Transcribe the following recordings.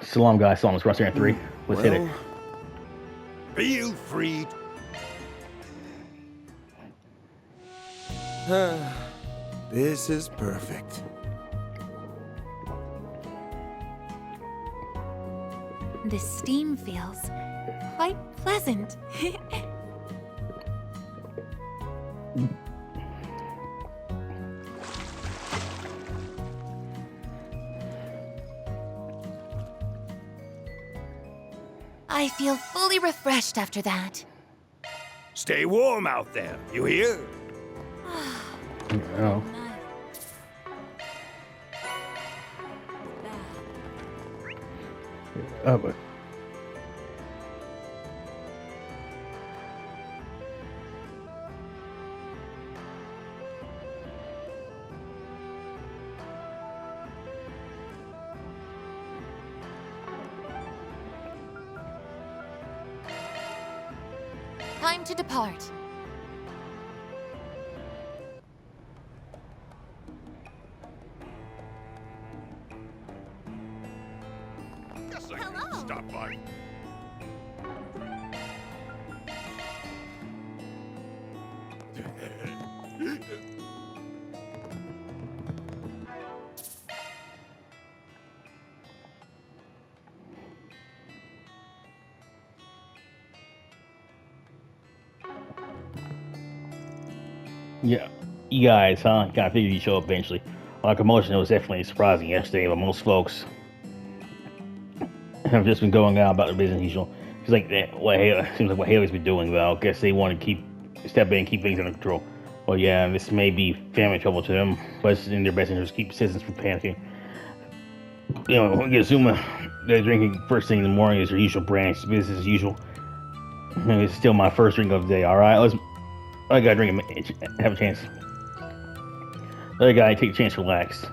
Salam, guys. Salam. Let's rush here in 3. Let's hit it. Feel free. This is perfect. The steam feels quite pleasant. I feel fully refreshed after that. Stay warm out there, you hear? Oh. But Time to depart. Guess I can stop by. yeah, you guys, huh? Kind of figured you'd show up eventually. A lot of commotion was definitely surprising yesterday, but most folks have just been going out about their business as usual. It's like that. Seems like what Haley's been doing. Well, I guess they want to step in and keep things under control. Well, yeah, this may be family trouble to them, but it's in their best interest to keep citizens from panicking. You know, you assume they're drinking first thing in the morning is their usual branch, business as usual. It's still my first drink of the day. All right, I gotta drink and have a chance. The other guy, take a chance to relax.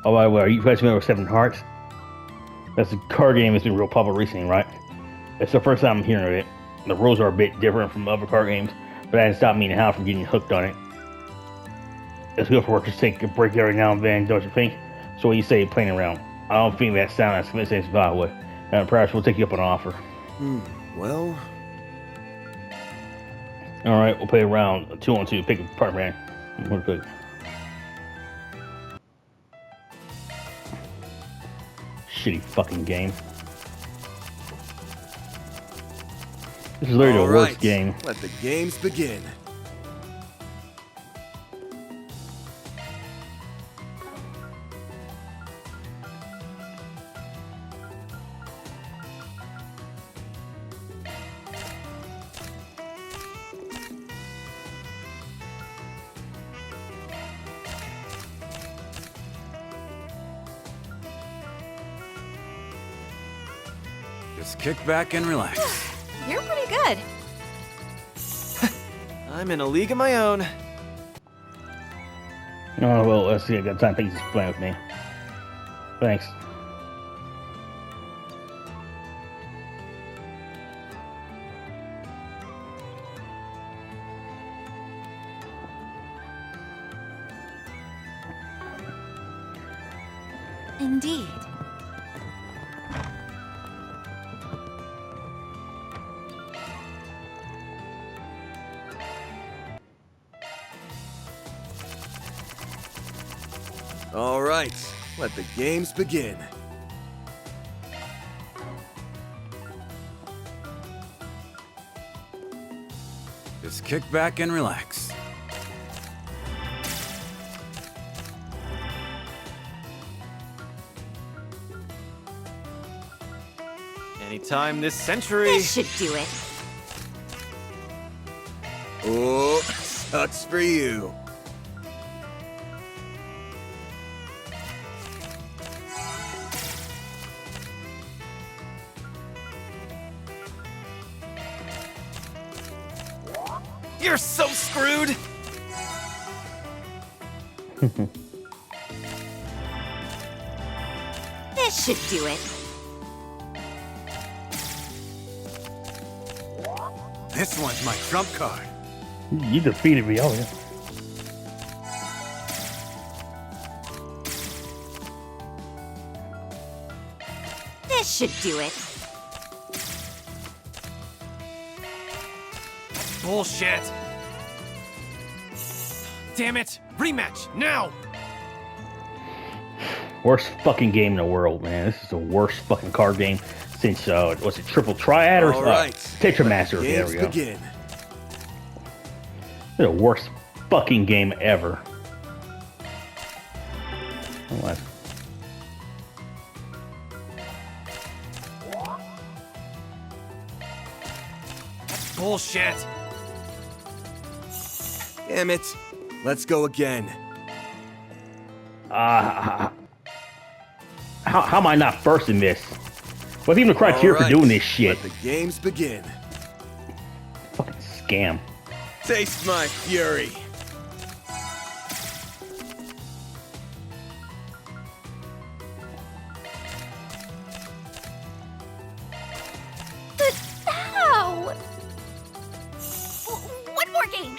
Oh, by the way, are you guys familiar with Seven Hearts? That's a card game that's been real popular recently, right? It's the first time I'm hearing of it. The rules are a bit different from other card games, but that hasn't stopped me and Hal from getting hooked on it. It's good for workers to take a break every now and then, don't you think? So what do you say, playing around? I don't think that sounds as convincing as I would. And perhaps we'll take you up on an offer. Well... Alright, we'll play around 2-on-2. Pick a partner, man. We're good. Shitty fucking game. This is literally the worst game. Let the games begin. Just kick back and relax. You're pretty good. I'm in a league of my own. Oh, well, let's see. I got time. Thanks for playing with me. Thanks. Indeed. All right, let the games begin. Just kick back and relax. Anytime this century. This should do it. Oh, sucks for you. You're so screwed! This should do it. This one's my trump card. You defeated me, oh yeah. This should do it. Bullshit. Damn it. Rematch, now. Worst fucking game in the world, man. This is the worst fucking card game since, was it Triple Triad or All right. Tetramaster? Let the There games we go. begin. This is the worst fucking game ever. What? Bullshit. Damn it. Let's go again. How am I not first in this? What's even the criteria for All right. doing this shit? Let the games begin. Fucking scam. Taste my fury. Ow! One more game.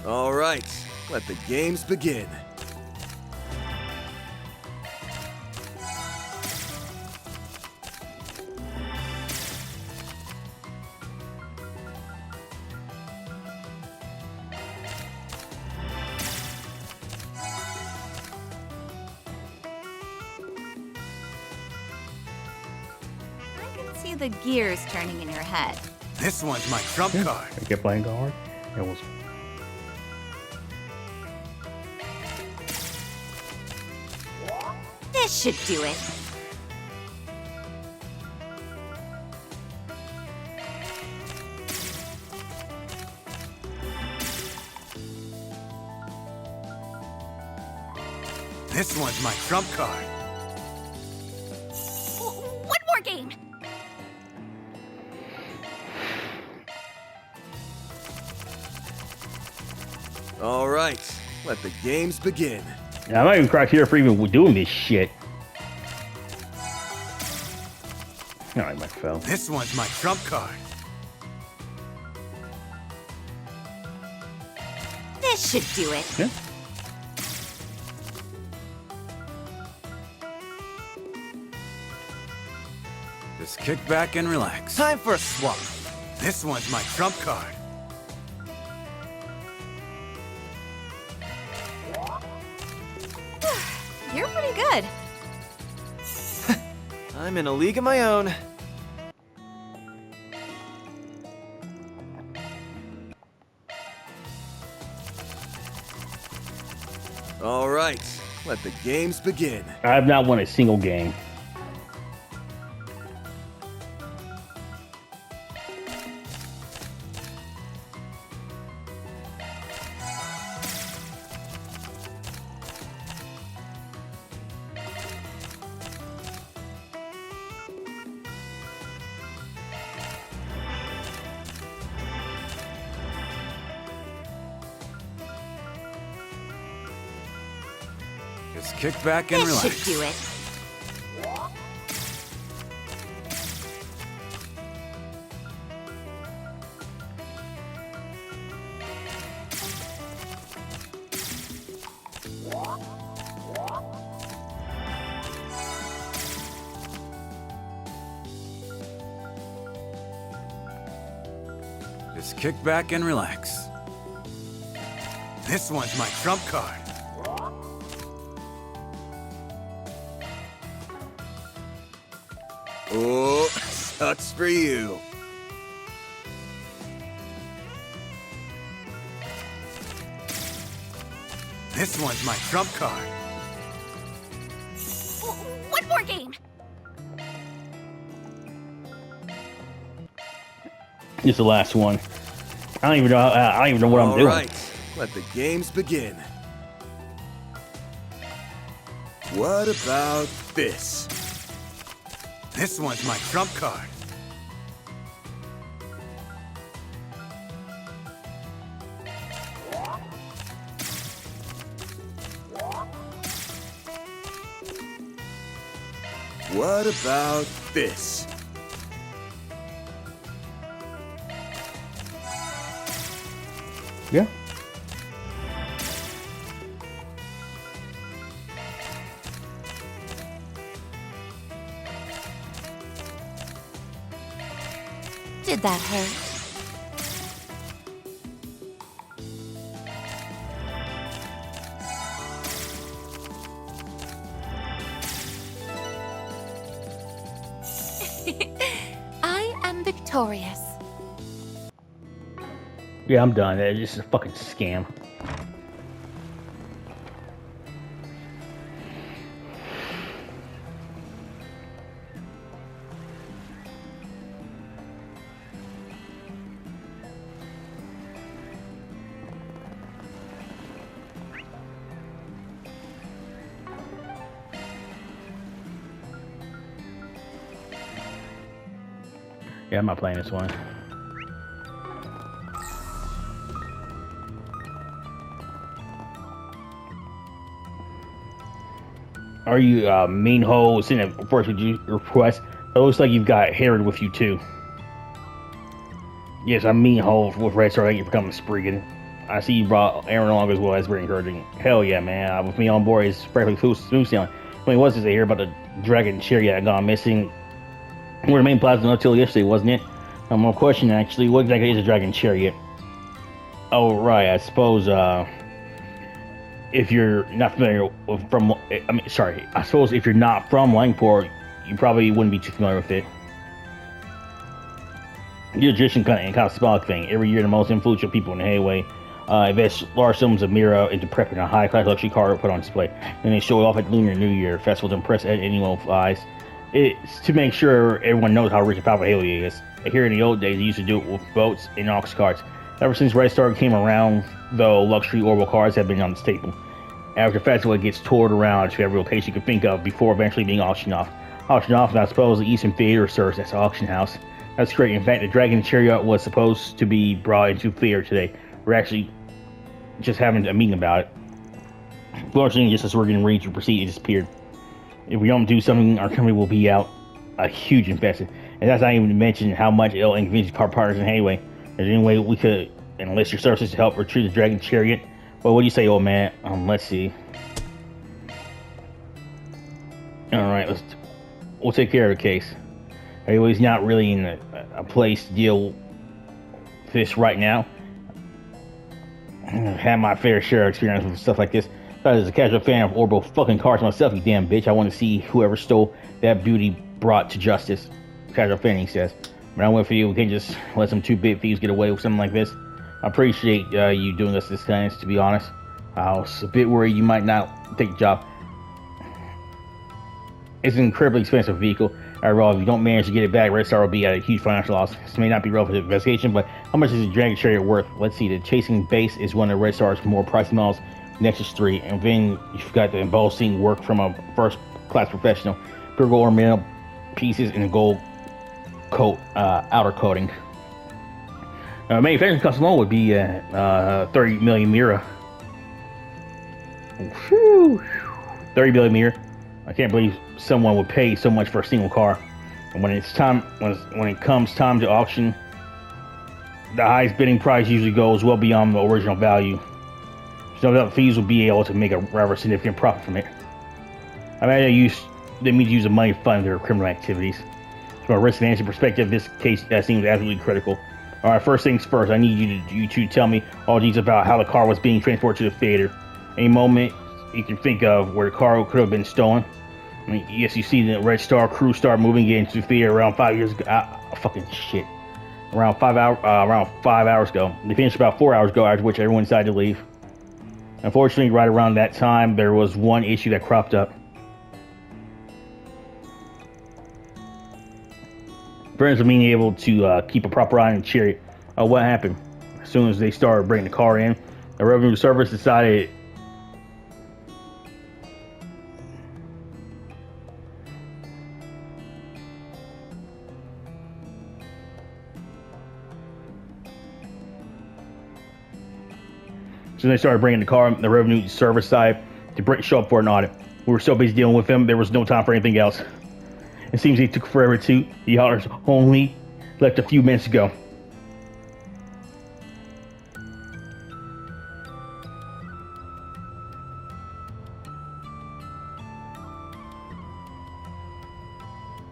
All right. Let the games begin. I can see the gears turning in your head. This one's my trump card. I kept playing guard. It was. This should do it. This one's my trump card. One more game. All right. Let the games begin. Yeah, I'm not even criteria for even doing this shit. Alright, Mike fell. This one's my trump card. This should do it. Yeah. Just kick back and relax. Time for a swap. This one's my trump card. You're pretty good. I'm in a league of my own. All right. Let the games begin. I have not won a single game. Just kick back and This relax. should do it. Just kick back and relax. This one's my trump card. Oh, sucks for you. This one's my trump card. One more game. This is the last one. I don't even know. I don't even know what I'm doing. All right. Let the games begin. What about this? This one's my trump card. What about this? Yeah. Did that hurt? I am victorious. Yeah, I'm done. It's just a fucking scam. Yeah, I'm not playing this one. Are you mean hole sitting at first with your request? It looks like you've got Herod with you too. Yes, I'm mean hole with Red Star. Thank you for coming, Spriggan. I see you brought Aaron along as well. That's very encouraging. Hell yeah, man. With me on board is practically smooth sailing. I mean, what's this I hear about the dragon chariot that gone missing? We're the main plaza until yesterday, wasn't it? More question actually. What exactly is a dragon chariot? Oh right, I suppose if you're not familiar with I suppose if you're not from Langport, you probably wouldn't be too familiar with it. The Egyptian kind of symbolic thing. Every year, the most influential people in the Hayway invest large sums of Mira into prepping a high-class luxury car put on display, and they show it off at the Lunar New Year festival to impress anyone with eyes. It's to make sure everyone knows how rich and powerful Hayway is. Here in the old days, they used to do it with boats and ox carts. Ever since Red Star came around, though, luxury orbital cars have been on the staple. After the festival, it gets toured around to every location you can think of before eventually being auctioned off. Auctioned off, and I suppose the Eastern Theater serves as an auction house. That's great. In fact, the Dragon Chariot was supposed to be brought into theater today. We're actually just having a meeting about it. Fortunately, just as we're getting ready to proceed, it disappeared. If we don't do something, our company will be out a huge investment. And that's not even to mention how much it'll inconvenience car partners in Hayway. There's any way we could enlist your services to help retrieve the Dragon Chariot? Well, what do you say, old man? Let's see. Alright, we'll take care of the case. Hayway's not really in a place to deal with this right now. I've had my fair share of experience with stuff like this. As a casual fan of orbital fucking cars myself, you damn bitch, I want to see whoever stole that beauty brought to justice. Casual fan, he says. But I went for you. We can't just let some two-bit thieves get away with something like this. I appreciate you doing us this kindness, to be honest. I was a bit worried you might not take the job. It's an incredibly expensive vehicle. After all, if you don't manage to get it back, Red Star will be at a huge financial loss. This may not be relevant to the investigation, but how much is the Dragon Chariot worth? Let's see. The Chasing Base is one of Red Star's more pricey models. Nexus 3, and then you've got the embossing work from a first-class professional. Pure gold ornamental pieces and a gold coat outer coating. Manufacturing cost alone would be 30 million Mira. Whew. 30 million Mira. I can't believe someone would pay so much for a single car. And when it comes time to auction, the highest bidding price usually goes well beyond the original value. So no doubt thieves will be able to make a rather significant profit from it. I mean, they need to use the money to fund their criminal activities. From a risk management perspective, this case seems absolutely critical. Alright, first things first, I need you to tell me all details about how the car was being transported to the theater. Any moment you can think of where the car could have been stolen. I mean, yes, you see the Red Star crew start moving into the theater around 5 years ago. Fucking shit. Around 5 hours ago. They finished about 4 hours ago, after which everyone decided to leave. Unfortunately, right around that time, there was one issue that cropped up. Friends of being able to keep a proper eye on the chariot. What happened? As soon as they started bringing the car in, the revenue service decided they started bringing the car, the revenue service side, to show up for an audit. We were so busy dealing with them, there was no time for anything else. It seems he took forever too. The others only left a few minutes ago.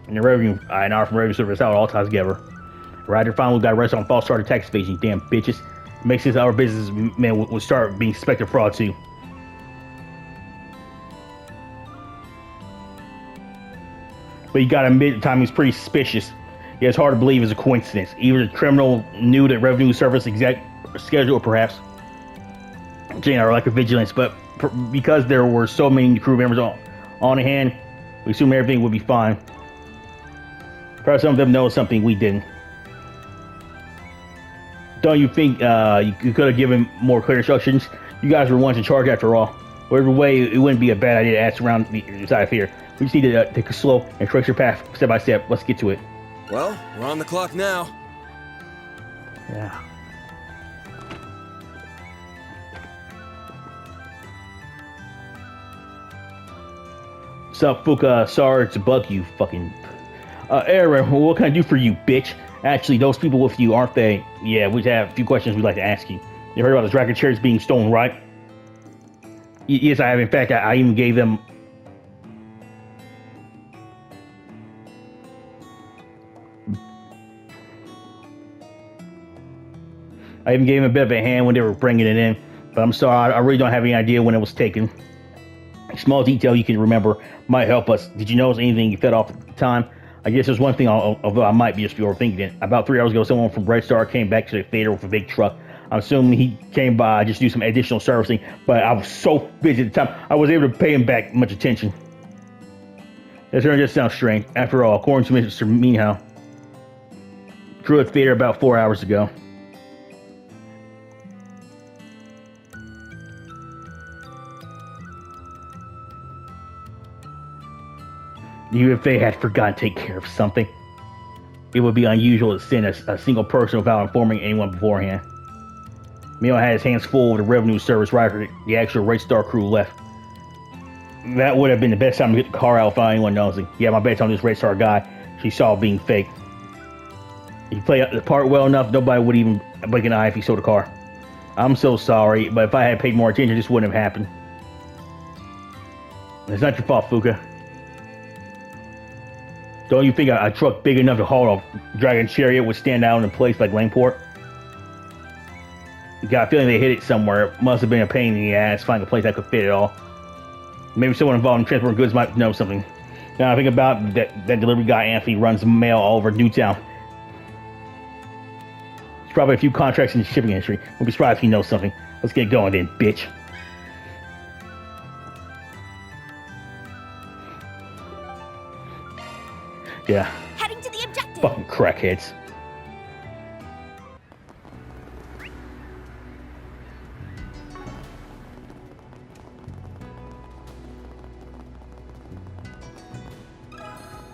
And the revenue, an hour from revenue service out all ties together. Ryder finally got arrested on false start tax evasion, damn bitches. It makes sense our businessmen would start being suspected of fraud too. But you gotta admit the timing's pretty suspicious. Yeah, it's hard to believe it's a coincidence. Either the criminal knew the revenue service exact schedule, or perhaps Jane our lack of vigilance. But because there were so many crew members on hand, we assumed everything would be fine. Perhaps some of them know something we didn't. Don't you think you could have given more clear instructions? You guys were once in charge after all. Whatever way, it wouldn't be a bad idea to ask around the side of here. We just need to take a slow and trace your path step by step. Let's get to it. Well, we're on the clock now. Yeah. Sup, Fuka? Sorry to bug you, fucking. Aaron, what can I do for you, bitch? Actually, those people with you, aren't they? Yeah, we have a few questions we'd like to ask you. You heard about the dragon chairs being stolen, right? Yes, I have. In fact, I even gave them... I even gave them a bit of a hand when they were bringing it in. But I'm sorry, I really don't have any idea when it was taken. A small detail you can remember might help us. Did you notice anything you fed off at the time? I guess there's one thing, although I might be just overthinking it. About 3 hours ago, someone from Red Star came back to the theater with a big truck. I'm assuming he came by just to do some additional servicing, but I was so busy at the time, I wasn't able to pay him back much attention. This just sounds strange. After all, according to Mr. Meanhow, drew at the theater about 4 hours ago. Even if they had forgotten to take care of something, it would be unusual to send a single person without informing anyone beforehand. Mio had his hands full with the revenue service right after the actual Red Star crew left. That would have been the best time to get the car out without anyone noticing. Yeah, my bet's on this Red Star guy. She saw being fake. If you play the part well enough, nobody would even blink an eye if he stole the car. I'm so sorry, but if I had paid more attention, this wouldn't have happened. It's not your fault, Fuka. Don't you think a truck big enough to haul a dragon chariot would stand out in a place like Langport? Got a feeling they hid it somewhere. It must have been a pain in the ass finding a place that could fit it all. Maybe someone involved in transporting goods might know something. Now I think about that delivery guy Anthony runs mail all over Newtown. There's probably a few contracts in the shipping industry. Won't be surprised if he knows something. Let's get going then, bitch. Yeah. Heading to the objective. Fucking crackheads.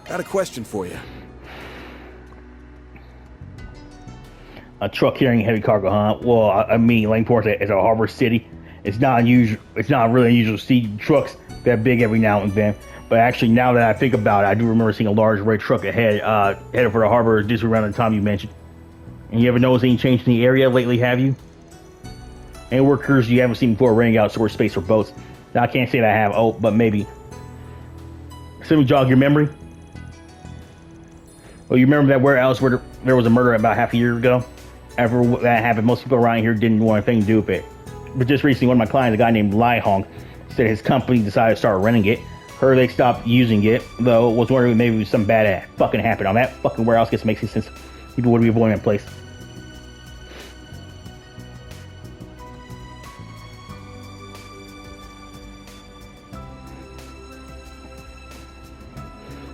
Got a question for you. A truck carrying heavy cargo, huh? Well, I mean, Langport is a harbor city. It's not unusual. It's not really unusual to see trucks that big every now and then. But actually, now that I think about it, I do remember seeing a large red truck headed for the harbor just around the time you mentioned. And you ever notice any change in the area lately, have you? Any workers you haven't seen before renting out storage space for boats? Now, I can't say that I have, but maybe. Something jog your memory? Well, you remember that warehouse where there was a murder about half a year ago? After that happened, most people around here didn't want anything to do with it. But just recently, one of my clients, a guy named Lai Hong, said his company decided to start renting it. Heard they stopped using it, though was wondering if maybe some bad fucking happened on that fucking warehouse. Guess it makes sense. People would be avoiding that place.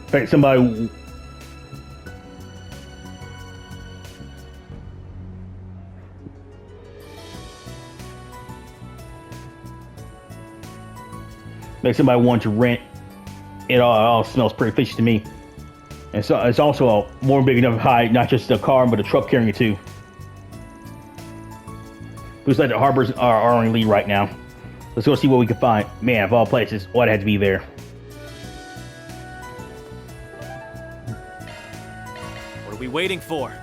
In fact, somebody... Make somebody want to rent it. All smells pretty fishy to me. And so it's also a more big enough to hide not just a car but a truck carrying it too. Looks like the harbors are in lead right now. Let's go see what we can find. Man, of all places, why'd it have to be there? we waiting for?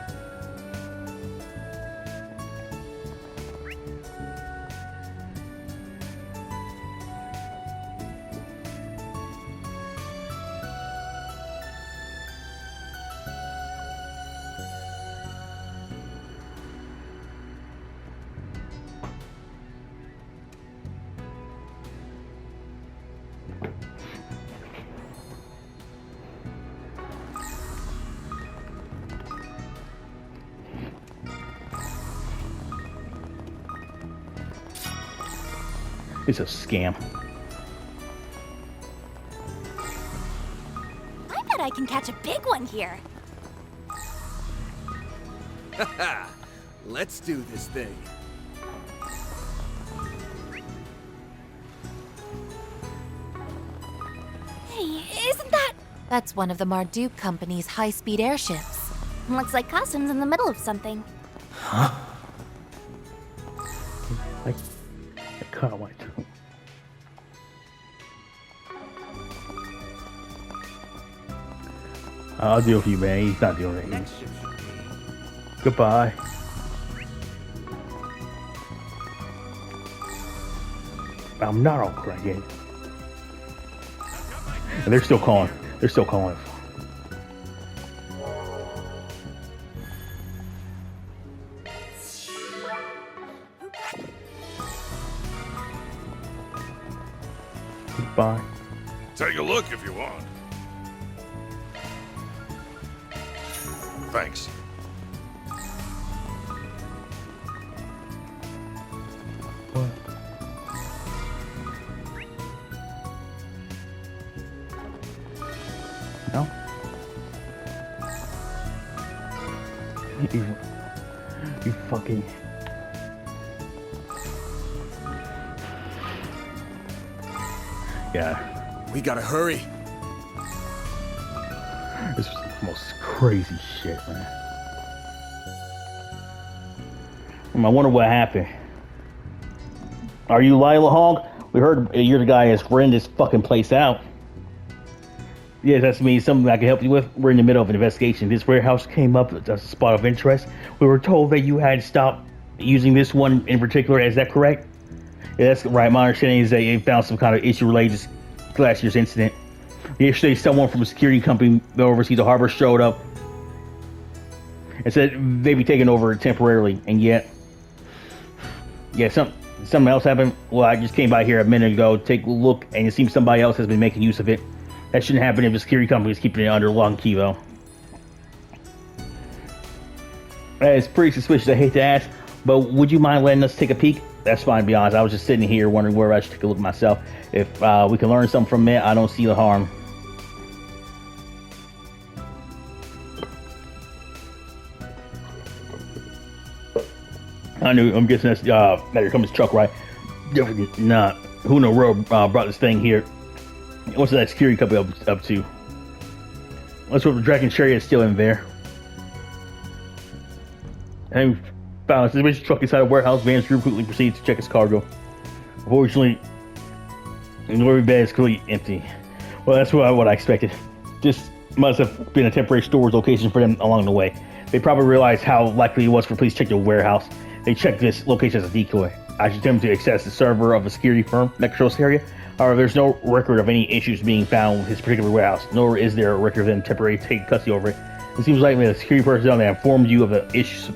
It's a scam. I bet I can catch a big one here. Let's do this thing. Hey, isn't that... That's one of the Marduk Company's high-speed airships. Looks like Customs in the middle of something. Huh? I kind of want to. I'll deal with you, man. He's not dealing with you. Goodbye. I'm not on Grendel. And they're still calling. They're still calling. Goodbye. Take a look if you want. Thanks. What? No? You fucking... Yeah. We gotta hurry. This was the most crazy shit, man. I wonder what happened. Are you Lila Hog? We heard you're the guy that's renting this fucking place out. Yes, that's me. Something I can help you with. We're in the middle of an investigation. This warehouse came up as a spot of interest. We were told that you had stopped using this one in particular. Is that correct? Yeah, that's right. My understanding is that you found some kind of issue related to last year's incident. Yesterday, someone from a security company that oversees the harbor showed up and said they'd be taking over temporarily. And yet, yeah, something else happened. Well, I just came by here a minute ago to take a look, and it seems somebody else has been making use of it. That shouldn't happen if the security company is keeping it under lock and key, though. It's pretty suspicious, I hate to ask, but would you mind letting us take a peek? That's fine, to be honest. I was just sitting here wondering where I should take a look myself. If we can learn something from it, I don't see the harm. I'm guessing that's here comes his truck, right? Definitely not. Who in the world brought this thing here? What's that security company up to? Let's hope the Dragon Chariot is still in there. And found this truck inside a warehouse. Vance Group quickly proceeds to check its cargo. Unfortunately, the delivery bed is clearly empty. Well, that's what I expected. This must have been a temporary storage location for them along the way. They probably realized how likely it was for police to check the warehouse. They checked this location as a decoy. I should attempt to access the server of a security firm next to this area. However, there's no record of any issues being found with this particular warehouse, nor is there a record of them temporarily taking custody over it. It seems like the security personnel that informed you of the issues.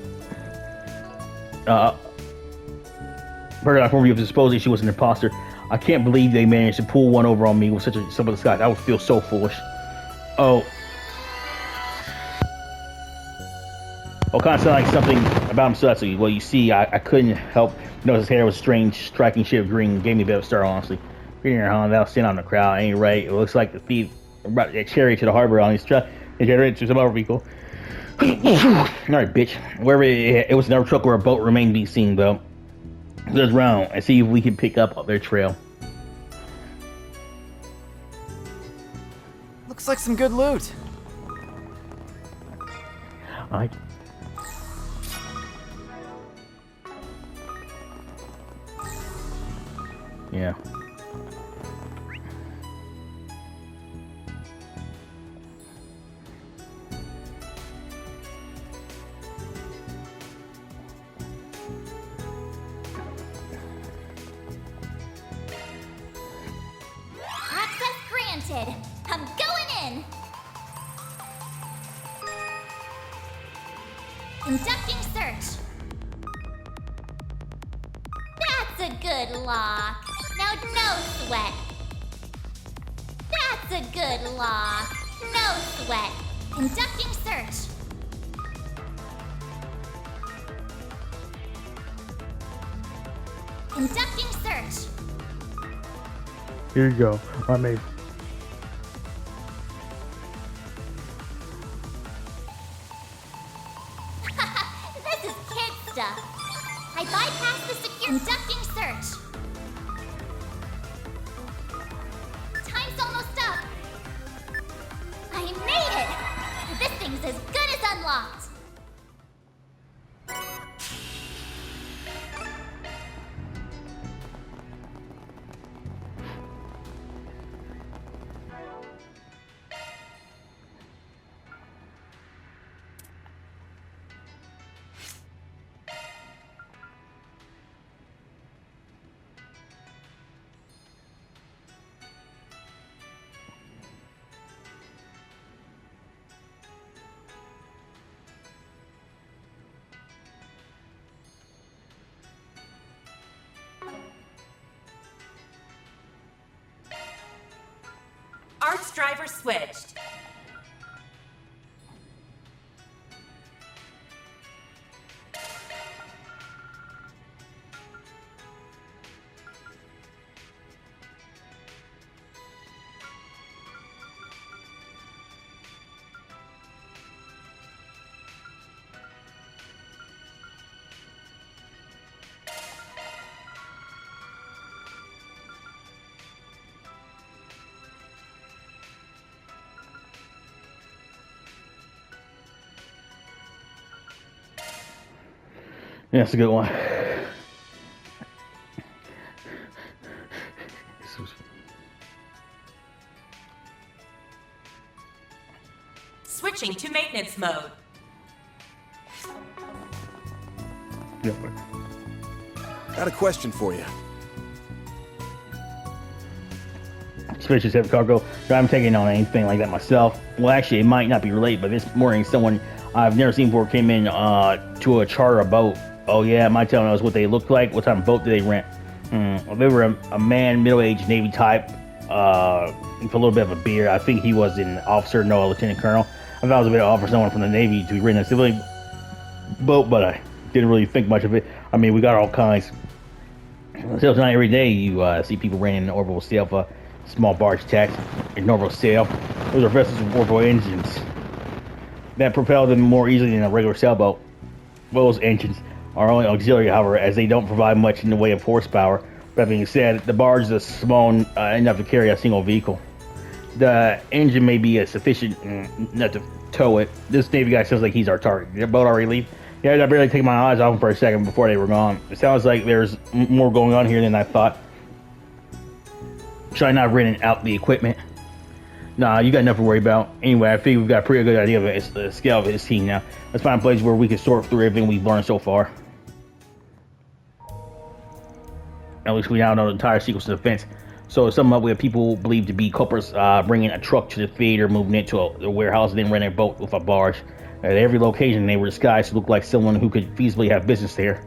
Informed you of the supposed issue was an imposter. I can't believe they managed to pull one over on me with such a simple disguise. I would feel so foolish. Oh, kind of sound like something about him. So that's well, you see, I couldn't help notice his hair was a strange, striking shade of green. Gave me a bit of a start, honestly. Here, huh? That'll stand on the crowd. Ain't right. It looks like the thief brought that chariot to the harbor on his truck and generated to some other vehicle. All right, bitch. Wherever it was, another truck or a boat remained to be seen, though. Let's round and see if we can pick up their trail. Looks like some good loot. Alright. Yeah. Granted. I'm going in. Conducting search. That's a good lock. Now, no sweat. That's a good lock. No sweat. Conducting search. Conducting search. Here you go. I made. This is kid stuff. I bypassed the secure. Conducting search. Time's almost up. I made it. This thing's as good as unlocked. Arts driver switched. Yeah, that's a good one. Switching to maintenance mode. Got a question for you. Especially heavy cargo. I haven't taken on anything like that myself. Well, actually, it might not be related, but this morning someone I've never seen before came in to a charter a boat. Oh yeah, my telling us what they looked like. What type of boat did they rent? They were a man, middle-aged Navy type, with a little bit of a beard. I think he was an officer, no, a lieutenant colonel. I thought it was a bit odd for someone from the Navy to be renting a civilian boat, but I didn't really think much of it. I mean, we got all kinds. So not every day you see people renting an orbital sail for small barge attacks, an orbital sail. Those are vessels with orbital engines that propel them more easily than a regular sailboat. Those engines are only auxiliary, however, as they don't provide much in the way of horsepower. That being said, the barge is small enough to carry a single vehicle. The engine may be sufficient enough to tow it. This Navy guy sounds like he's our target. Did the boat already leave? Yeah, I barely took my eyes off him for a second before they were gone. It sounds like there's more going on here than I thought. Should I not rent out the equipment? Nah, you got enough to worry about. Anyway, I think we've got a pretty good idea of the scale of his team now. Let's find a place where we can sort through everything we've learned so far. At least we now know the entire sequence of events. So to sum up, we have people believed to be culprits bringing a truck to the theater, moving it to a warehouse, and then renting a boat with a barge. At every location, they were disguised to look like someone who could feasibly have business there.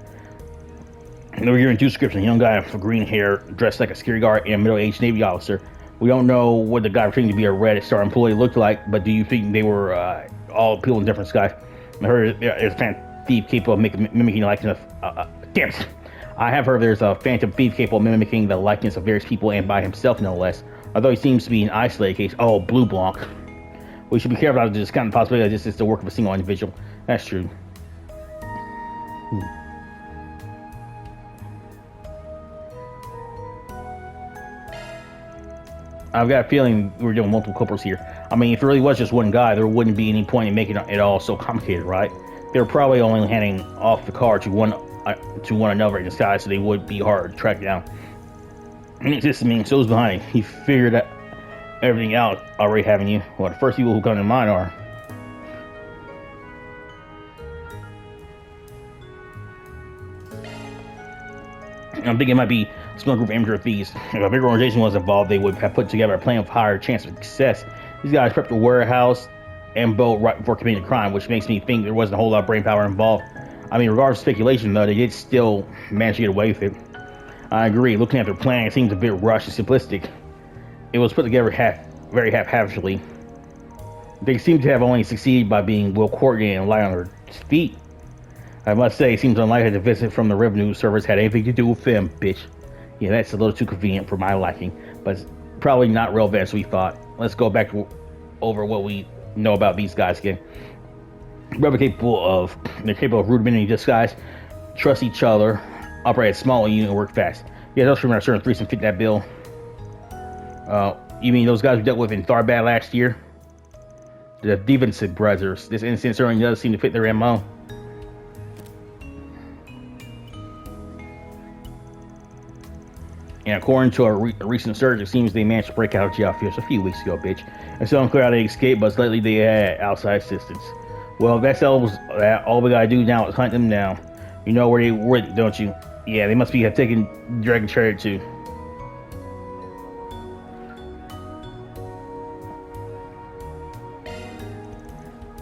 And they were given two descriptions: a young guy with green hair, dressed like a security guard, and a middle-aged Navy officer. We don't know what the guy pretending to be a Red Star employee looked like, but do you think they were all people in different skies? I heard there's a phantom thief capable of mimicking the likeness of... damn it! I have heard there's a phantom thief capable of mimicking the likeness of various people and by himself, no less. Although he seems to be an isolated case. Oh, Blue Blanc. We should be careful not to discount the possibility that this is the work of a single individual. That's true. I've got a feeling we're doing multiple culprits here. I mean, if it really was just one guy, there wouldn't be any point in making it all so complicated, right? They were probably only handing off the car to one another in disguise, so they would be hard to track down. And this means so who's behind it. He figured everything out already, haven't you? Well, the first people who come to mind are... I'm thinking it might be small group of amateur thieves. If a bigger organization was involved, they would have put together a plan with higher chance of success. These guys prepped a warehouse and boat right before committing a crime, which makes me think there wasn't a whole lot of brainpower involved. I mean, regardless of speculation, though, they did still manage to get away with it. I agree. Looking at their plan, it seems a bit rushed and simplistic. It was put together very haphazardly. They seem to have only succeeded by being well coordinated and light on their feet. I must say, it seems unlikely the visit from the revenue service had anything to do with them, bitch. Yeah, that's a little too convenient for my liking, but it's probably not relevant as we thought. Let's go back over what we know about these guys again. They're capable of rudimentary disguise, trust each other, operate a small unit, and work fast. Yeah, those from our certain threesome fit that bill. You mean those guys we dealt with in Tharbad last year? The Stevenson brothers. This instance certainly does seem to fit their MO. And according to a recent search, it seems they managed to break out of jail just a few weeks ago, bitch. It's so unclear how they escaped, but lately they had outside assistance. Well, that's all we gotta do now is hunt them down. You know where they went, don't you? Yeah, they must have taken Dragon Chariot too.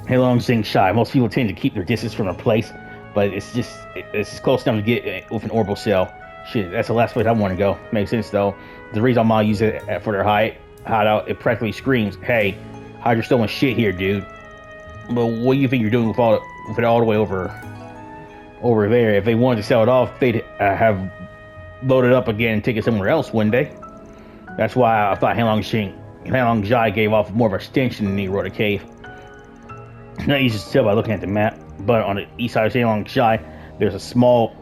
Hey, long thing shy. Most people tend to keep their distance from their place, but it's close enough to get with an orbital cell. Shit, that's the last place I want to go. Makes sense though. The reason I'm gonna use it for their hideout, it practically screams, "Hey, Hydra's stolen shit here, dude." But what do you think you're doing with it all the way over there? If they wanted to sell it off, they'd have loaded up again and take it somewhere else, wouldn't they? That's why I thought Hanlong Jai gave off more of a stench than he wrote a cave. Not easy to tell by looking at the map, but on the east side of Hanlong Jai, there's a small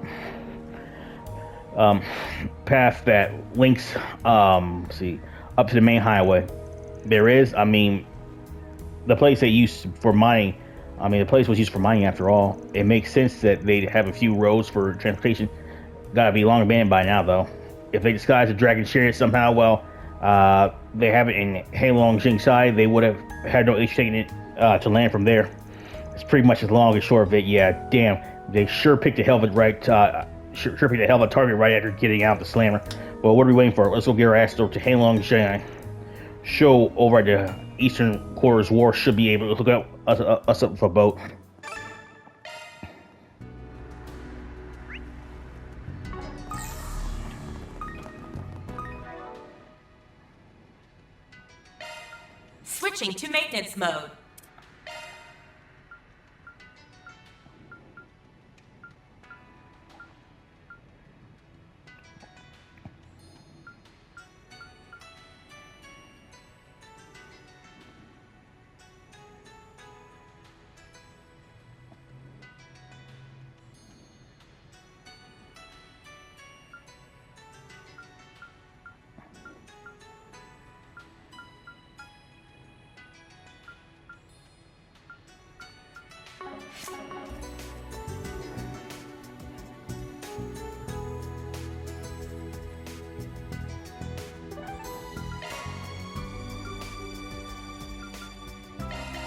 path that links up to the main highway. The place they used for mining, the place was used for mining after all. It makes sense that they'd have a few roads for transportation. Gotta be long abandoned by now, though. If they disguised a Dragon Chariot somehow, well, they have it in Heilong Jingsai, they would have had no issue taking it to land from there. It's pretty much as long and short of it. Yeah, damn, they sure picked a hell of a target right after getting out the slammer. Well, what are we waiting for? Let's go get our ass over to Heilong Jingsai. Show over at the Eastern Quarters War should be able to hook us up with a boat. Switching to maintenance mode.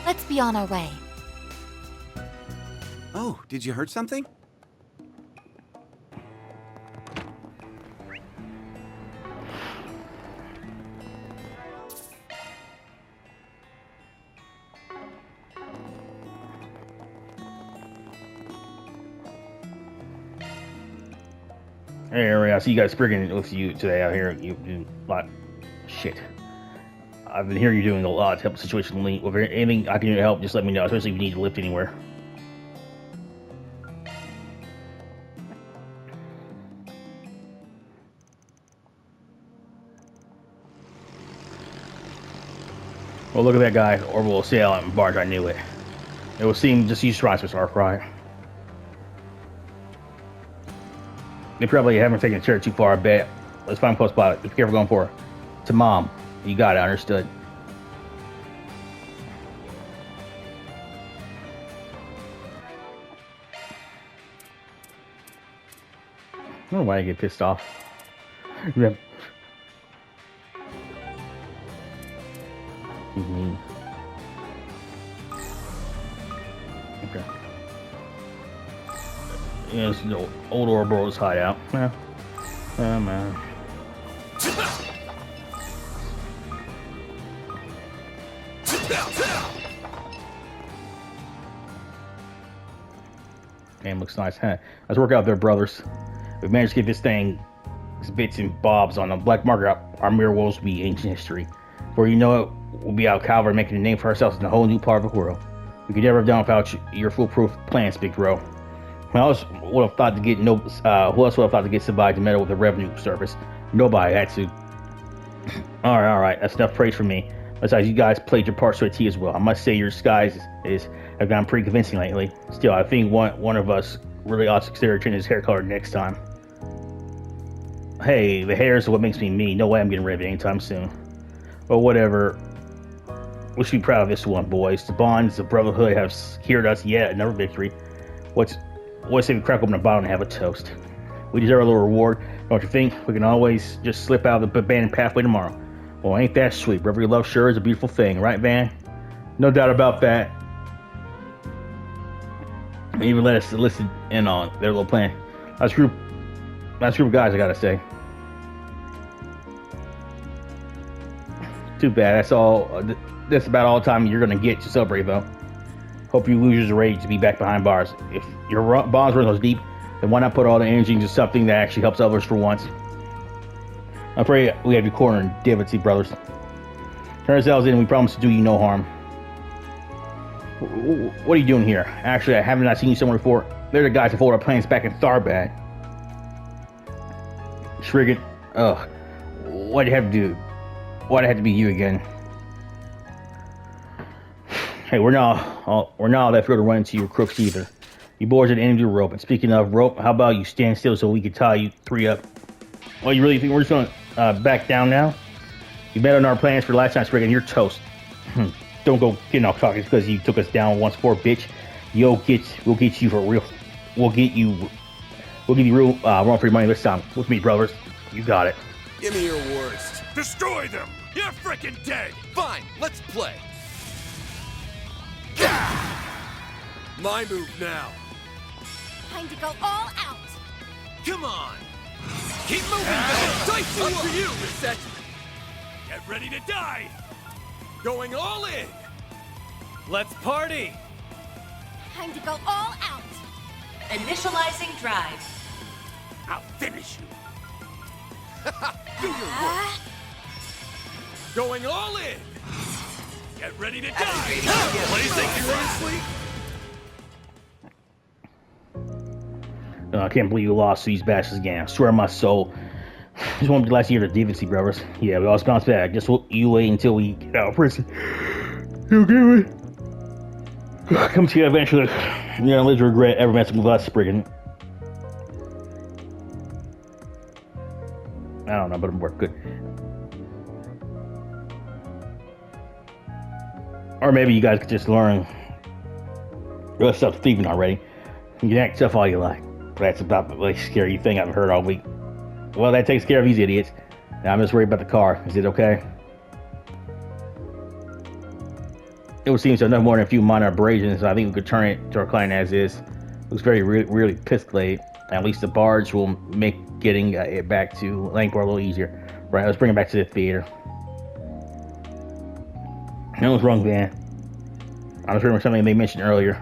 Let's be on our way. Oh, did you hurt something? Hey, I see you guys sprigging with you today out here. You do a lot. Shit. I've been hearing you doing a lot to help the situation lead. If there's anything I can do to help, just let me know, especially if you need to lift anywhere. Well, look at that guy, orbital sail and barge. I knew it. It would seem just use tries for Arkride. They probably haven't taken the chair too far, I bet. Let's find a close spot. Be careful going for it. To Mom. You got it, understood. I don't know why I get pissed off. Yeah. Okay. Yeah, it's the old Ouroboros hideout. Yeah. Man. Damn, looks nice, huh? Let's work out there, brothers. We managed to get this thing, these bits and bobs on the black market. Our mere woes will be ancient history. Before you know it, we'll be out Calvard making a name for ourselves in a whole new part of the world. We could never have done without your foolproof plans, Big Bro. Who else would have thought to get somebody to meddle with the revenue service? Nobody had to. All right. That's enough praise for me. Besides, you guys played your part to a T as well. I must say your disguise have gone pretty convincing lately. Still, I think one of us really ought to consider changing his hair color next time. Hey, the hair is what makes me me. No way I'm getting rid of it anytime soon. But whatever. We should be proud of this one, boys. The bonds of brotherhood have secured us yet another victory. What's if we crack open a bottle and have a toast? We deserve a little reward, don't you think? We can always just slip out of the abandoned pathway tomorrow. Well, ain't that sweet? Brotherly love sure is a beautiful thing, right, Van? No doubt about that. Even let us listen in on their little plan. Nice group of guys, I gotta say. Too bad. That's about all the time you're gonna get to celebrate, though. Hope you lose your rage to be back behind bars. If your bonds run those deep, then why not put all the energy into something that actually helps others for once? I'm afraid we have you cornered, Davidson brothers. Turn ourselves in and we promise to do you no harm. What are you doing here? Actually, I haven't not seen you somewhere before. They're the guys who folded our plans back in Tharbad. Shrigget, ugh. Why'd you have to do? Why'd it have to be you again? Hey, we're not all that thrilled to run into your crooks either. You boys are the end of the rope. And speaking of rope, how about you stand still so we can tie you three up? Well, you really think we're just gonna back down now? You bet on our plans for last night's rig and you're toast. Don't go getting off talking because you took us down once before, bitch. We'll get you for real. We'll give you real run for your money this time. With me, brothers. You got it. Give me your worst. Destroy them! You're frickin' dead! Fine, let's play. My move now. Time to go all out. Come on. Keep moving, Dice up to you, Reset. Get ready to die! Going all in. Let's party! Time to go all out. Initializing drive. I'll finish you! Do your work. Going all in. Get ready to die! Blazing Seriously? I can't believe you lost to these bastards again. I swear on my soul. This won't be the last year of the DVC, brothers. Yeah, we all bounce back. Just you wait until we get out of prison. You get me? Come to you eventually. You're gonna live to regret ever messing with us, brigand. I don't know, but we're good. Or maybe you guys could just learn real stuff thieving already. You can act tough all you like. That's about the really scary thing I've heard all week. Well, that takes care of these idiots. Now I'm just worried about the car. Is it okay? It would seem so no more than a few minor abrasions. I think we could turn it to our client as is. Looks very really pissed. At least the barge will make getting it back to Langport a little easier. Right, let's bring it back to the theater. No, what's wrong, Van? I was remembering something they mentioned earlier.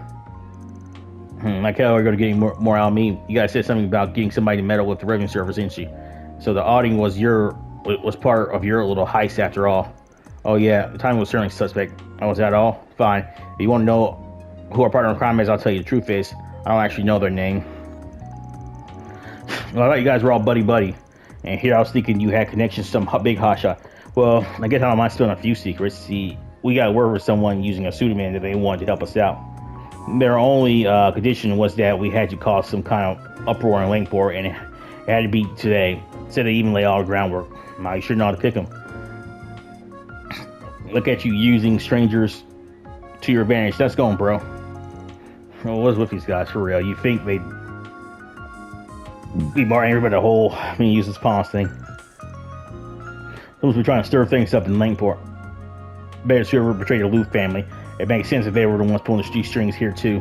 Like how we're going to get more out of me. You guys said something about getting somebody to meddle with the revenue service, didn't you? So the auditing was part of your little heist after all. Oh yeah, the timing was certainly suspect. Oh, was that all? Fine. If you want to know who our partner in crime is, I'll tell you the truth is, I don't actually know their name. Well, I thought you guys were all buddy-buddy. And here I was thinking you had connections to some big hotshot. Well, I guess I might still have a few secrets. See, we got word with someone using a pseudonym that they wanted to help us out. Their only condition was that we had to cause some kind of uproar in Langport, and it had to be today. Said they even lay all the groundwork. Now, you sure know how to pick them. Look at you using strangers to your advantage. That's going, bro. Well, what's with these guys, for real? You think they'd be more angry about the whole useless pawns thing? Someone's been trying to stir things up in Langport. Bet it's whoever betrayed the Luth family. It makes sense if they were the ones pulling the strings here, too.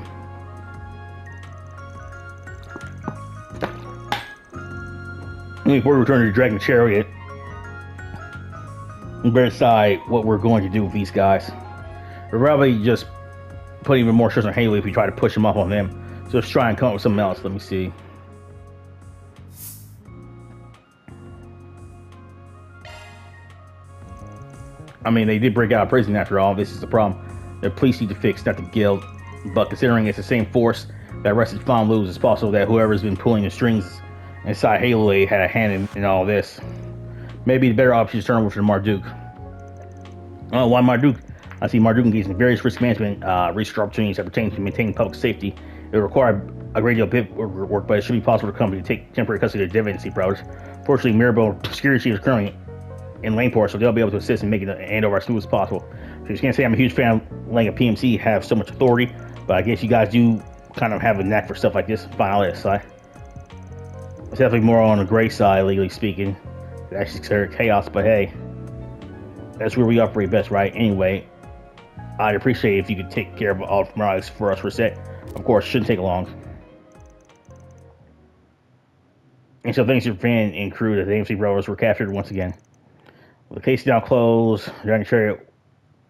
Before we return to the Dragon Chariot, we better decide what we're going to do with these guys. We'll probably just put even more stress on Haley if we try to push him off on them. So let's try and come up with something else. Let me see. I mean, they did break out of prison after all. This is the problem. The police need to fix, not the guild. But considering it's the same force that arrested Von Luz, it's possible that whoever's been pulling the strings inside Halo had a hand in all this. Maybe the better option is turn over to Marduk. Oh, why Marduk? I see Marduk engaged in various risk management research opportunities that pertain to maintaining public safety. It would require a great deal of paperwork, but it should be possible for the company to take temporary custody of Divinity Prowlers. Fortunately, Mirabelle Security is currently in Laneport, so they'll be able to assist in making the handover as smooth as possible. So you can't say I'm a huge fan of letting a PMC have so much authority, but I guess you guys do kind of have a knack for stuff like this. Fine, I'll let it slide. It's definitely more on the gray side, legally speaking. It actually considered chaos, but hey, that's where we operate best, right? Anyway, I'd appreciate it if you could take care of all formalities for us for a set. Of course, shouldn't take long. And so thanks to your fan and crew that the AMC brothers were captured once again. With the case now closed, the Dragon Chariot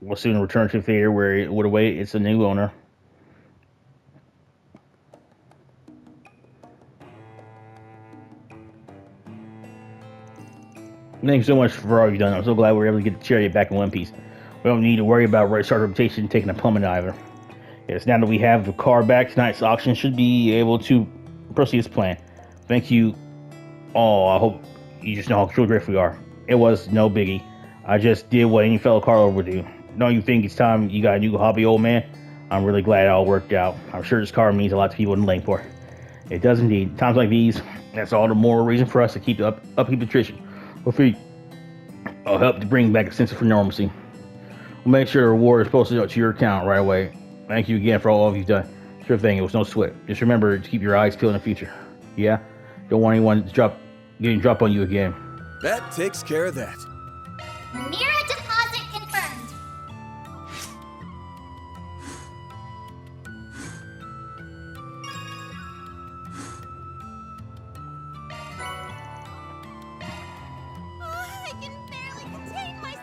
will soon return to the theater where it would await its new owner. Thank you so much for all you've done. I'm so glad we were able to get the Chariot back in one piece. We don't need to worry about Red Star's reputation taking a plummet either. Yes, now that we have the car back, tonight's auction should be able to proceed as planned. Thank you all. I hope you just know how truly grateful we are. It was no biggie. I just did what any fellow car owner would do. Don't you think it's time you got a new hobby, old man? I'm really glad it all worked out. I'm sure this car means a lot to people in Laneport. It does indeed. Times like these, that's all the more reason for us to keep upkeep the tradition. Hopefully, I'll help to bring back a sense of normalcy. We'll make sure the reward is posted to your account right away. Thank you again for all you've done. Sure thing, it was no sweat. Just remember to keep your eyes peeled in the future. Yeah? Don't want anyone to drop on you again. That takes care of that. Mira deposit confirmed. I can barely contain myself.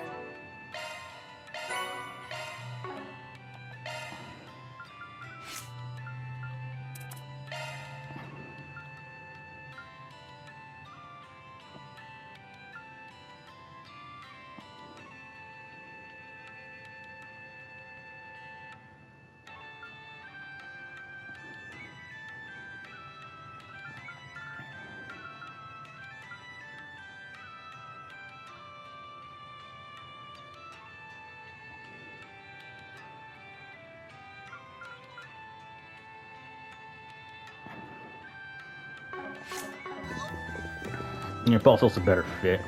Your falso's a better fit.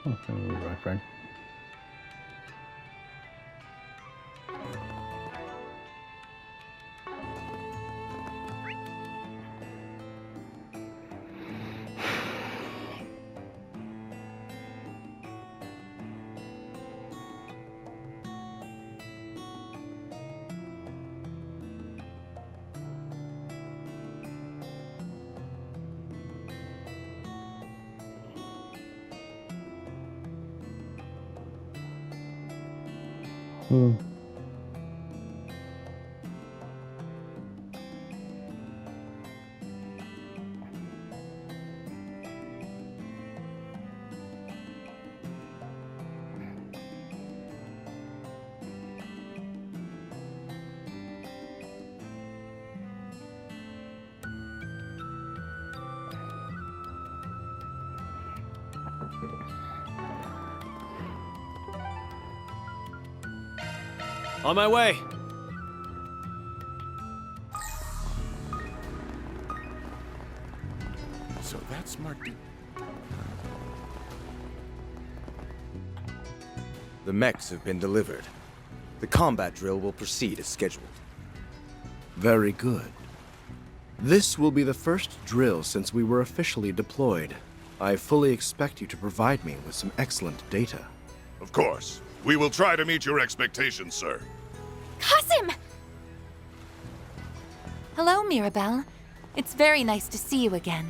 Okay, my friend. On my way. So that's Marduk. The mechs have been delivered. The combat drill will proceed as scheduled. Very good. This will be the first drill since we were officially deployed. I fully expect you to provide me with some excellent data. Of course. We will try to meet your expectations, sir. Qasim! Hello, Mirabelle. It's very nice to see you again.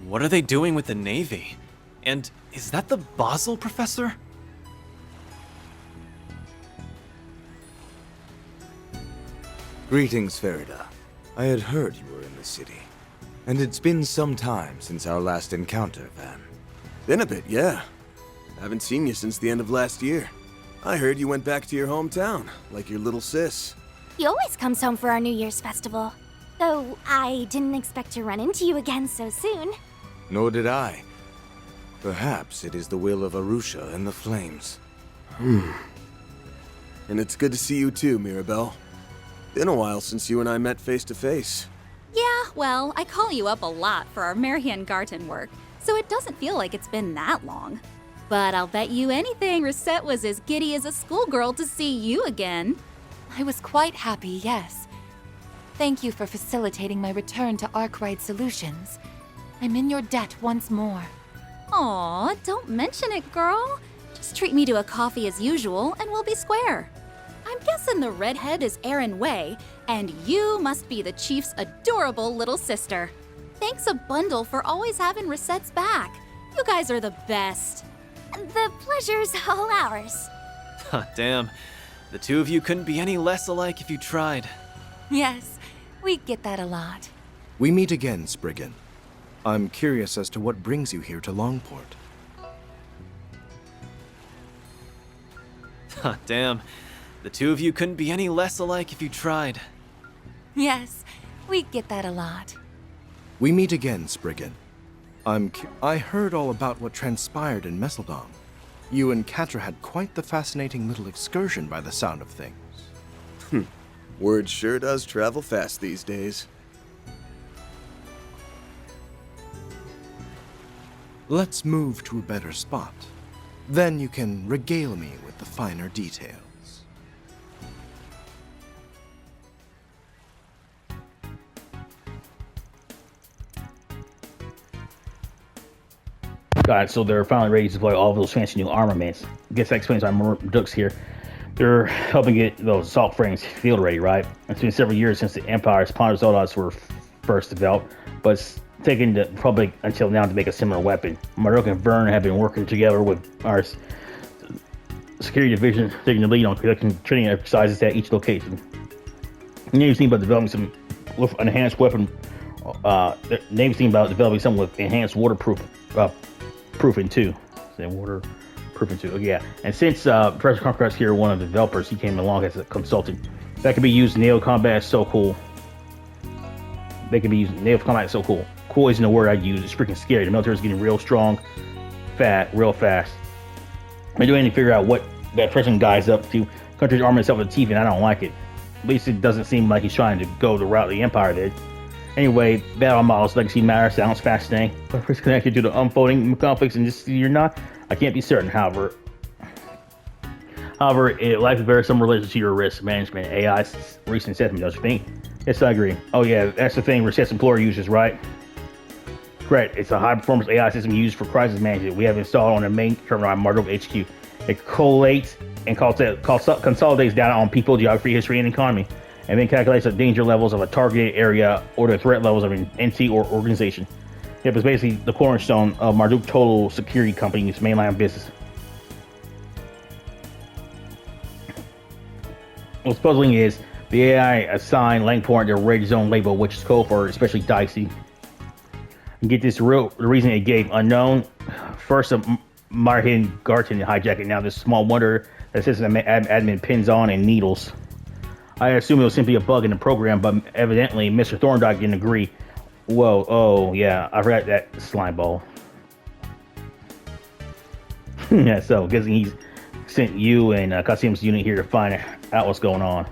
What are they doing with the Navy? And is that the Basel professor? Greetings, Farida. I had heard you were in the city. And it's been some time since our last encounter, Van. Been a bit, yeah. Haven't seen you since the end of last year. I heard you went back to your hometown, like your little sis. He always comes home for our New Year's festival. Though I didn't expect to run into you again so soon. Nor did I. Perhaps it is the will of Arusha and the Flames. And it's good to see you too, Mirabelle. Been a while since you and I met face to face. Yeah, well, I call you up a lot for our Marian Garten work, so it doesn't feel like it's been that long. But I'll bet you anything Rosette was as giddy as a schoolgirl to see you again. I was quite happy, yes. Thank you for facilitating my return to Arkride Solutions. I'm in your debt once more. Aw, don't mention it, girl. Just treat me to a coffee as usual, and we'll be square. I'm guessing the redhead is Erin Way, and you must be the Chief's adorable little sister. Thanks a bundle for always having Rosette's back. You guys are the best. The pleasure's all ours. Damn. The two of you couldn't be any less alike if you tried. Yes, we get that a lot. We meet again, Spriggan. I'm curious as to what brings you here to Longport. Damn. The two of you couldn't be any less alike if you tried. Yes, we get that a lot. We meet again, Spriggan. I heard all about what transpired in Messeldom. You and Catra had quite the fascinating little excursion by the sound of things. Word sure does travel fast these days. Let's move to a better spot. Then you can regale me with the finer details. Alright, so they're finally ready to deploy all of those fancy new armaments. I guess that explains why Marduk's here. They're helping get those assault frames field ready, right? It's been several years since the Empire's ponderous Zoldots were first developed, but it's taken the Republic until now to make a similar weapon. Marduk and Vern have been working together with our security division, taking the lead on conducting training exercises at each location. Navy's thinking about developing some enhanced weapon. The Navy's thinking about developing something with enhanced waterproof proofing too. Waterproofing too. Oh, yeah. And since Professor Conqueror's here, one of the developers, he came along as a consultant. That can be used in naval combat. It's so cool. They can be used in naval combat. It's so cool. Cool isn't the word I'd use. It's freaking scary. The military's getting real strong, real fast. They're doing to figure out what that President guy's up to. Country's arming itself with teeth, and I don't like it. At least it doesn't seem like he's trying to go the route the Empire did. Anyway, battle models, legacy matter, sounds fascinating. But it's connected to the unfolding conflicts and just you're not. I can't be certain, however, it likely bears some relation to your risk management. AI's recent assessment, don't you think? Yes, I agree. Oh yeah, that's the thing Resette's employer uses, right? Correct. It's a high-performance AI system used for crisis management. We have installed on the main terminal at Marduk HQ. It collates and consolidates data on people, geography, history, and economy, and then calculates the danger levels of a targeted area or the threat levels of an entity or organization. Yep, it's basically the cornerstone of Marduk Total Security Company's mainline business. What's puzzling is the AI assigned Langport their red zone label, which is code for especially dicey. And get this, the reason it gave unknown. First, a Marian Garten hijacked it. Now this small wonder that system admin pins on and needles. I assume it was simply a bug in the program, but evidently Mr. Thorndike didn't agree. Whoa, oh yeah, I forgot that slime ball. Yeah, so guessing he's sent you and Kasim's unit here to find out what's going on.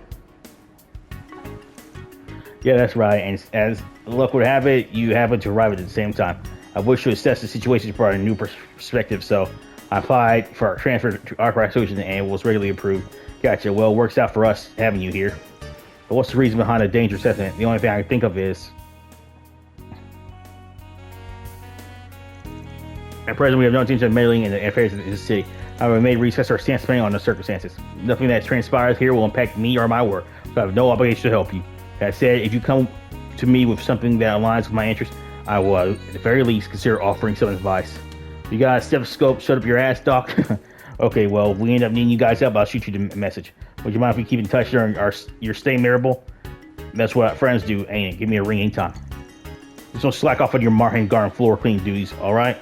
Yeah, that's right, and as luck would have it, you happen to arrive at the same time. I wish to assess the situation from a new perspective, so I applied for transfer to Arkride Solutions and was regularly approved. Gotcha, well, it works out for us having you here. But what's the reason behind the danger assessment? The only thing I can think of is... At present, we have no intention of meddling in the affairs of the city. However, we may reassess our stance depending on the circumstances. Nothing that transpires here will impact me or my work, so I have no obligation to help you. That said, if you come to me with something that aligns with my interests, I will, at the very least, consider offering some advice. You got a stethoscope, shut up your ass, Doc. Okay, well, we end up needing you guys up. I'll shoot you the message. Would you mind if we keep in touch during your stay memorable? That's what friends do, ain't it? Give me a ring anytime. Just don't slack off on your Martin Garden floor cleaning duties, alright?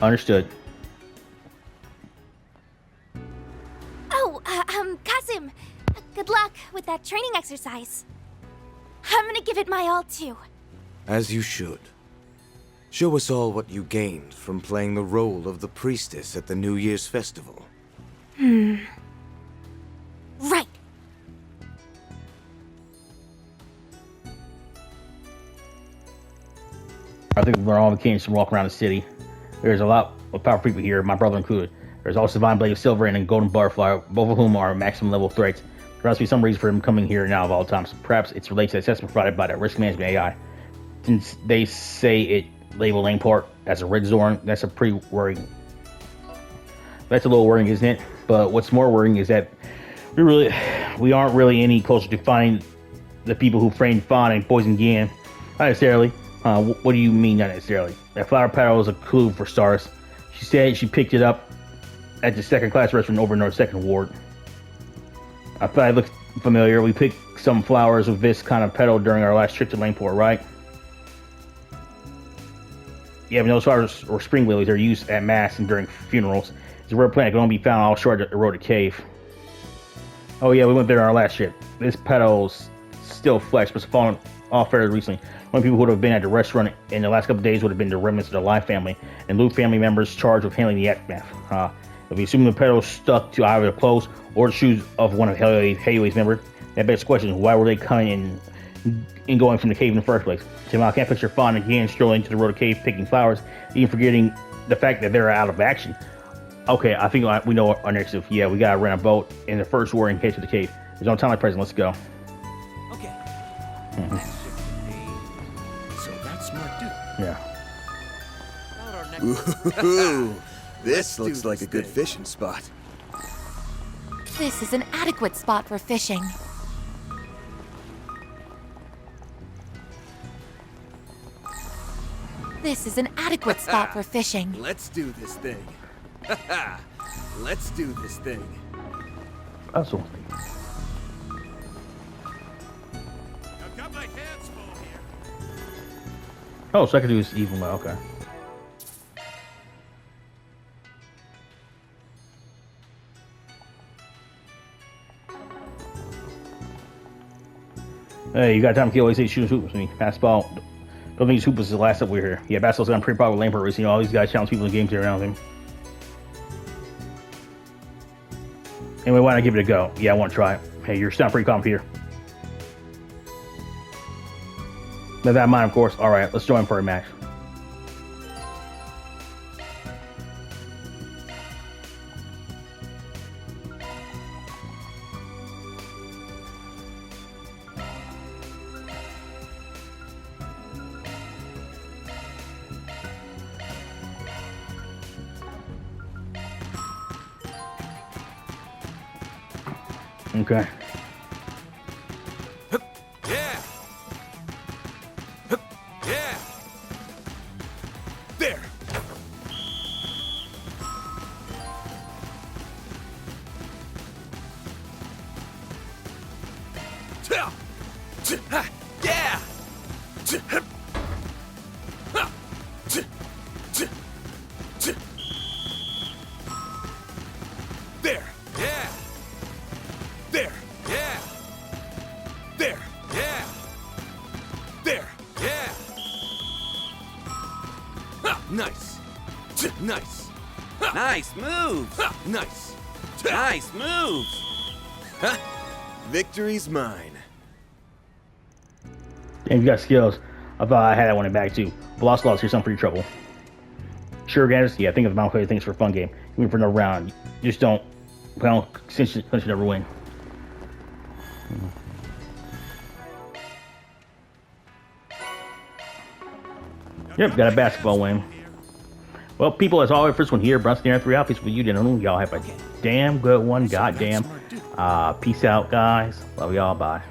Understood. Oh, Kasim, good luck with that training exercise. I'm gonna give it my all, too. As you should. Show us all what you gained from playing the role of the priestess at the New Year's festival. Right. I think we're all mechanics to walk around the city. There's a lot of powerful people here, my brother included. There's also Divine Blade of Silver and a Golden Butterfly, both of whom are maximum level threats. There must be some reason for him coming here now of all times. Perhaps it's related to the assessment provided by the risk management AI. Since they say it labeled Langport as a red zone, that's a pretty worrying. That's a little worrying, isn't it? But what's more worrying is that we aren't really any closer to finding the people who framed Fawn and poisoned Gan. Not necessarily. What do you mean, not necessarily? That flower petal is a clue for Stars. She said she picked it up at the second-class restaurant over North 2nd Ward. I thought it looked familiar. We picked some flowers with this kind of petal during our last trip to Langport, right? Yeah, but those flowers or spring lilies are used at mass and during funerals. It's a rare plant that can only be found offshore at the eroded cave. Oh yeah, we went there on our last trip. This petal's still fresh, but it's fallen off fairly recently. One people who would have been at the restaurant in the last couple of days would have been the remnants of the Lai family and Luke family members charged with handling the aftermath. If we assume the petal stuck to either the clothes or the shoes of one of Haley's members, that begs the question: why were they coming in and going from the cave in the first place? Tim, I can't picture Fawn again strolling into the road cave picking flowers, even forgetting the fact that they're out of action. Okay, I think we know our next move. Yeah, we gotta rent a boat in the first war in case of the cave. There's no time like present. Let's go. Okay. So that's smart dude. Yeah. Ooh, this looks like a good fishing spot. This is an adequate spot for fishing. This is an adequate spot for fishing. Let's do this thing. Let's do this thing. That's all. I've got my hands full here. Oh, so I can do this even well. Okay. Hey, you got time to kill? Always say shooting hoops with me. Pass the ball. Don't think his hoop was the last up we're here. Yeah, basketball's got pretty popular with Lampert recently. All these guys challenge people in games around him. Anyway, why not give it a go? Yeah, I want to try it. Hey, you're sound pretty calm here. With that in mind, of course. Alright, let's join for a match. Okay. Yeah. Yeah. There. Yeah. There. Yeah. There. Yeah. There. Yeah. There. Yeah. Nice. Nice. Nice moves! Nice. Nice moves! Victory's mine. Damn, you got skills. I thought I had that one in back too. But lost, here's some for your trouble. Sure, guys. Yeah, think of the amount of things for a fun game. Even for another round. You just don't. Well, since you never win. Yep, got a basketball win. Well, people, as always, first one here. Brunson here, 3 out. Peace with you. Didn't y'all have a damn good one. Goddamn. Peace out, guys. Love y'all. Bye.